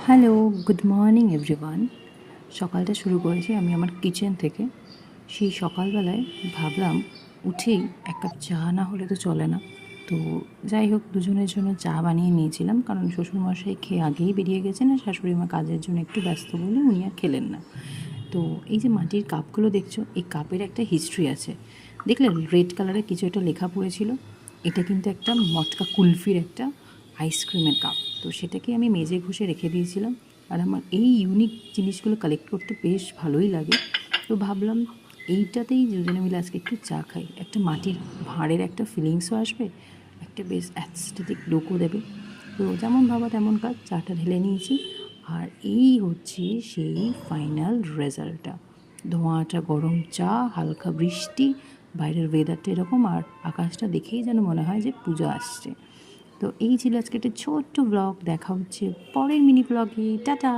Hello, good morning everyone. সকালটা শুরু করেছি আমি আমার কিচেন থেকে। সেই সকালবেলায় ভাবলাম উঠেই এক কাপ চা না হলে তো চলে না। তো যাই হোক, দুজনের জন্য চা বানিয়ে নিয়েছিলাম, কারণ শ্বশুরমশাই খেয়ে আগেই বেরিয়ে গেছেন আর শাশুড়ি মা কাজের জন্য একটু ব্যস্ত বলে উনি আর খেলেন না। তো এই যে মাটির কাপগুলো দেখছো, এই কাপের একটা হিস্ট্রি আছে। দেখলে রেড কালারের কিছু একটা লেখা পড়েছিল। এটা কিন্তু একটা মটকা কুলফির একটা আইসক্রিমের কাপ। তো সেটাকে আমি মেজে ঘষে রেখে দিয়েছিলাম। আর আমার এই ইউনিক জিনিসগুলো কালেক্ট করতে বেশ ভালোই লাগে। তো ভাবলাম এইটাতেই দুজনে মিলে আজকে একটু চা খাই। একটা মাটির ভাঁড়ের একটা ফিলিংসও আসবে, একটা বেশ অ্যাস্থেটিক লুকও দেবে। তো যেমন ভাবা তেমন কাজ, চাটা ঢেলে নিয়েছি। আর এই হচ্ছে সেই ফাইনাল রেজাল্টটা। ধোঁয়াটা গরম চা, হালকা বৃষ্টি, বাইরের ওয়েদারটা এরকম, আর আকাশটা দেখেই যেন মনে হয় যে পূজা আসছে। তো এই ছিল আজকে একটা ছোট্ট ব্লগ। দেখা হচ্ছে পরের মিনি ব্লগে। টাটা।